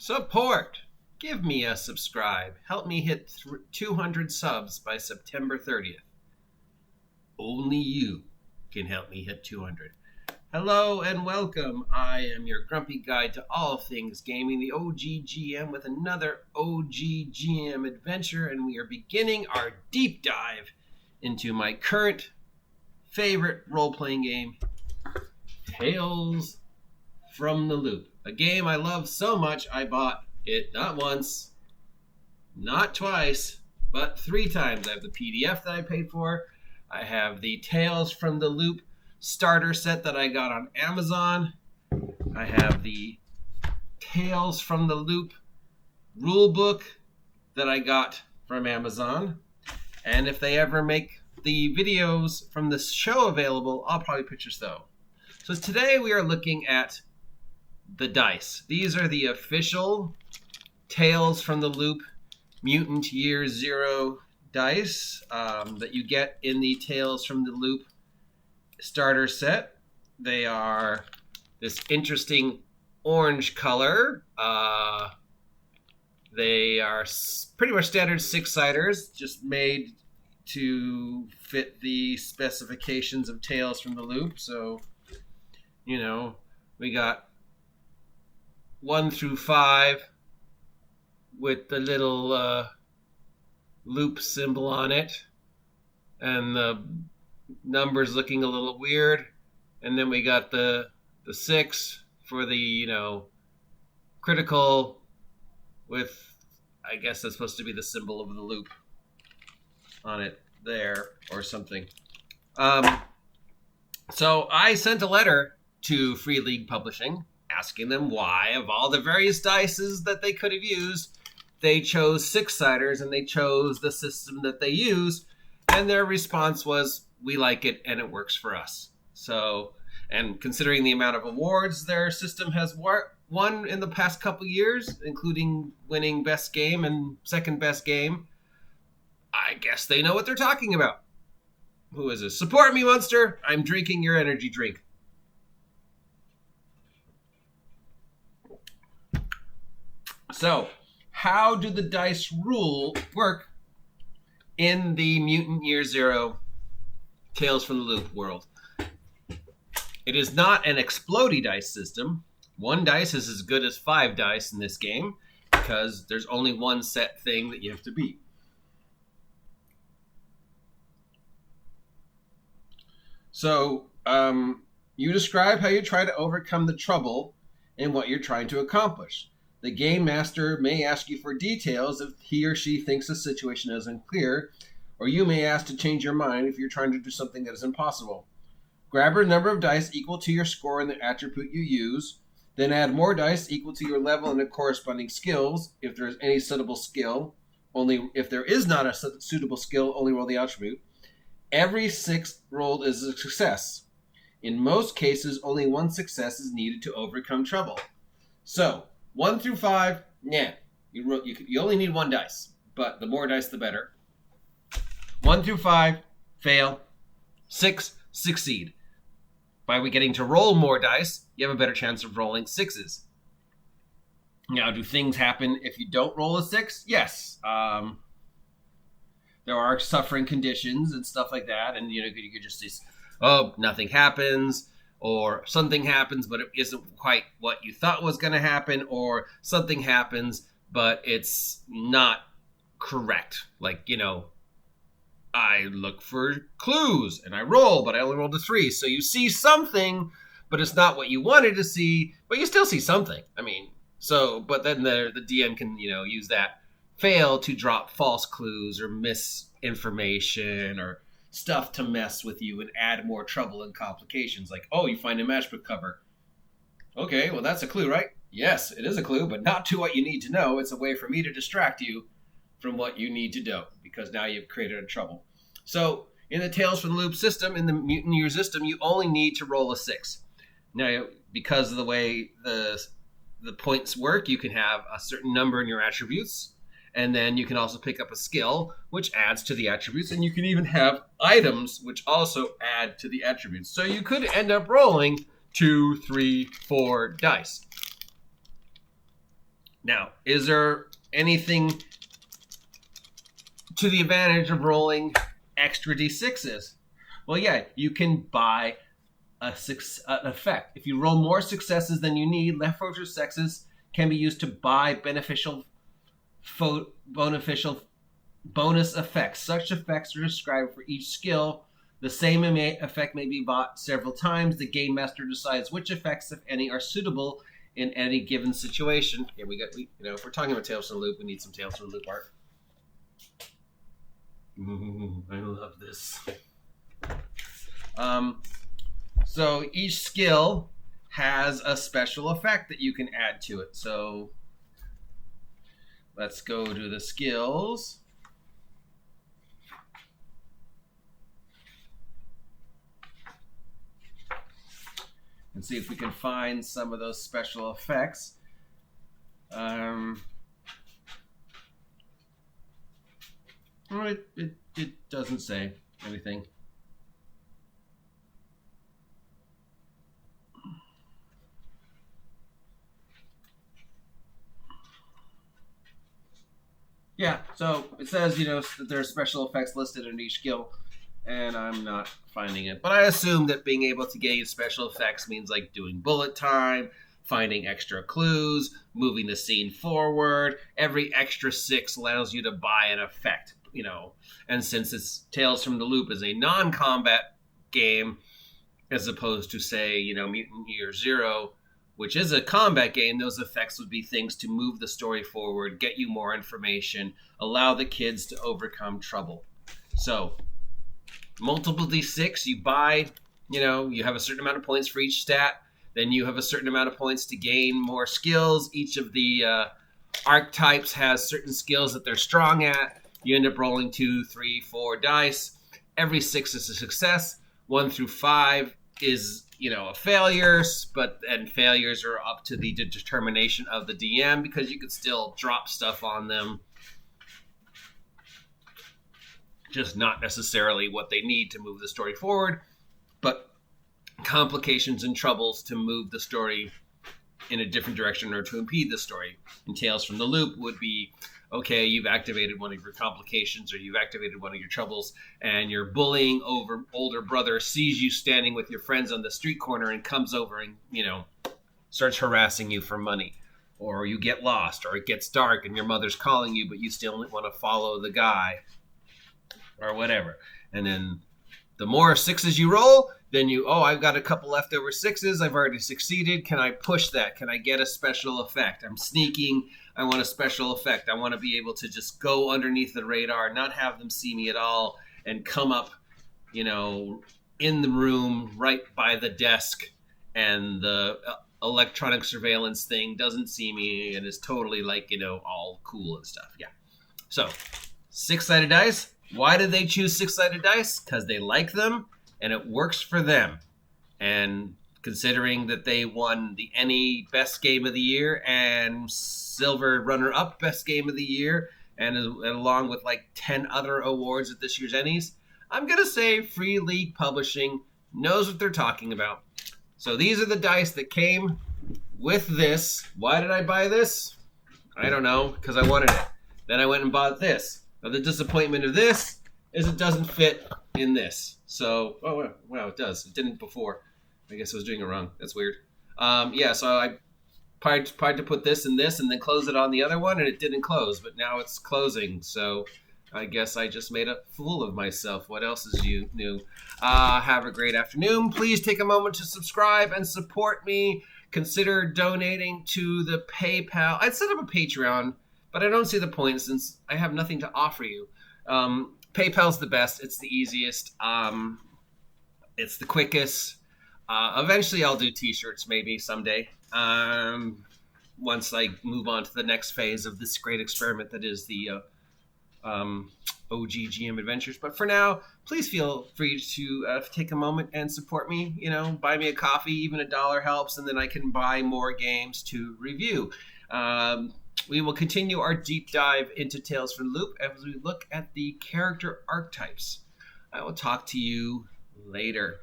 Support! Give me a subscribe. Help me hit 200 subs by September 30th. Only you can help me hit 200. Hello and welcome. I am your grumpy guide to all things gaming, the OGGM, with another OGGM adventure, and we are beginning our deep dive into my current favorite role-playing game, Tales from the Loop. A game I love so much I bought it not once, not twice, but 3 times. I have the PDF that I paid for. I have the Tales from the Loop starter set that I got on Amazon. I have the Tales from the Loop rulebook that I got from Amazon. And if they ever make the videos from this show available, I'll probably picture those. So today we are looking at the dice. These are the official Tales from the Loop Mutant Year Zero dice that you get in the Tales from the Loop starter set. They are this interesting orange color. They are pretty much standard 6-siders, just made to fit the specifications of Tales from the Loop. So, you know, we got 1 through 5 with the little loop symbol on it, and the numbers looking a little weird. And then we got the 6 for the, critical, with, I guess that's supposed to be the symbol of the loop on it there or something. So I sent a letter to Free League Publishing asking them why, of all the various dices that they could have used, they chose 6-siders and they chose the system that they use. And their response was, we like it and it works for us. So, and considering the amount of awards their system has won in the past couple years, including winning best game and second best game, I guess they know what they're talking about. Who is this? Support me, Monster. I'm drinking your energy drink. So, how do the dice rule work in the Mutant Year Zero Tales from the Loop world? It is not an explodey dice system. 1 dice is as good as 5 dice in this game because there's only one set thing that you have to beat. So, you describe how you try to overcome the trouble and what you're trying to accomplish. The game master may ask you for details if he or she thinks the situation is unclear, or you may ask to change your mind if you're trying to do something that is impossible. Grab a number of dice equal to your score in the attribute you use, then add more dice equal to your level and the corresponding skills, if there is any suitable skill. Only if there is not a suitable skill, only roll the attribute. Every 6 rolled is a success. In most cases, only 1 success is needed to overcome trouble. So, 1 through 5, nah. You only need 1 dice, but the more dice, the better. 1 through 5, fail. 6, succeed. By getting to roll more dice, you have a better chance of rolling 6s. Now, do things happen if you don't roll a 6? Yes. There are suffering conditions and stuff like that, and you could just say, oh, nothing happens, or something happens, but it isn't quite what you thought was going to happen, or something happens, but it's not correct. Like, I look for clues, and I roll, but I only rolled a 3. So you see something, but it's not what you wanted to see, but you still see something. But then the DM can, use that fail to drop false clues or misinformation or stuff to mess with you and add more trouble and complications. Like, oh, you find a matchbook cover. Okay, well, that's a clue, right? Yes, it is a clue, but not to what you need to know. It's a way for me to distract you from what you need to know, because now you've created a trouble. So, in the Tales from the Loop system, in the Mutant Year system, you only need to roll a 6. Now, because of the way the points work, you can have a certain number in your attributes, and then you can also pick up a skill, which adds to the attributes, and you can even have items, which also add to the attributes. So you could end up rolling 2, 3, 4 dice. Now, is there anything to the advantage of rolling extra d6s? Well, yeah, you can buy an effect. If you roll more successes than you need, leftover successes can be used to buy beneficial bonus effects. Such effects are described for each skill. The same effect may be bought several times. The game master decides which effects, if any, are suitable in any given situation. Here if we're talking about Tales from the Loop, we need some Tales from the Loop art. I love this. So each skill has a special effect that you can add to it. So let's go to the skills. And see if we can find some of those special effects. It doesn't say anything. Yeah, so it says, that there are special effects listed in each skill, and I'm not finding it. But I assume that being able to gain special effects means like doing bullet time, finding extra clues, moving the scene forward. Every extra 6 allows you to buy an effect, And since it's Tales from the Loop is a non-combat game, as opposed to, say, Mutant Year Zero, which is a combat game, those effects would be things to move the story forward, get you more information, allow the kids to overcome trouble. So, multiple D6, you buy, you have a certain amount of points for each stat, then you have a certain amount of points to gain more skills. Each of the archetypes has certain skills that they're strong at. You end up rolling 2, 3, 4 dice. Every 6 is a success. 1 through 5 is a failures, and failures are up to the determination of the DM, because you could still drop stuff on them, just not necessarily what they need to move the story forward, but complications and troubles to move the story in a different direction or to impede the story. And Tales from the Loop would be, okay, you've activated one of your complications or you've activated one of your troubles, and your bullying older brother sees you standing with your friends on the street corner and comes over and, starts harassing you for money. Or you get lost, or it gets dark and your mother's calling you, but you still want to follow the guy, or whatever. And then the more 6s you roll, then I've got a couple leftover 6s. I've already succeeded. Can I push that? Can I get a special effect? I'm sneaking. I want a special effect. I want to be able to just go underneath the radar, not have them see me at all, and come up, in the room right by the desk, and the electronic surveillance thing doesn't see me and is totally all cool and stuff. Yeah. So 6-sided dice. Why did they choose 6-sided dice? Because they like them and it works for them. And considering that they won the NE Best Game of the Year and Silver Runner-Up Best Game of the Year, and along with 10 other awards at this year's Ennies, I'm going to say Free League Publishing knows what they're talking about. So these are the dice that came with this. Why did I buy this? I don't know, because I wanted it. Then I went and bought this. Now, the disappointment of this is it doesn't fit in this. So, wow, it does. It didn't before. I guess I was doing it wrong. That's weird. So I tried to put this in this and then close it on the other one, and it didn't close, but now it's closing. So I guess I just made a fool of myself. What else is new? Have a great afternoon. Please take a moment to subscribe and support me. Consider donating to the PayPal. I'd set up a Patreon, but I don't see the point since I have nothing to offer you. PayPal's the best. It's the easiest. It's the quickest. Eventually I'll do t-shirts maybe someday. Once I move on to the next phase of this great experiment that is the OGGM Adventures. But for now, please feel free to take a moment and support me. Buy me a coffee. Even $1 helps, and then I can buy more games to review. We will continue our deep dive into Tales from the Loop as we look at the character archetypes. I will talk to you later.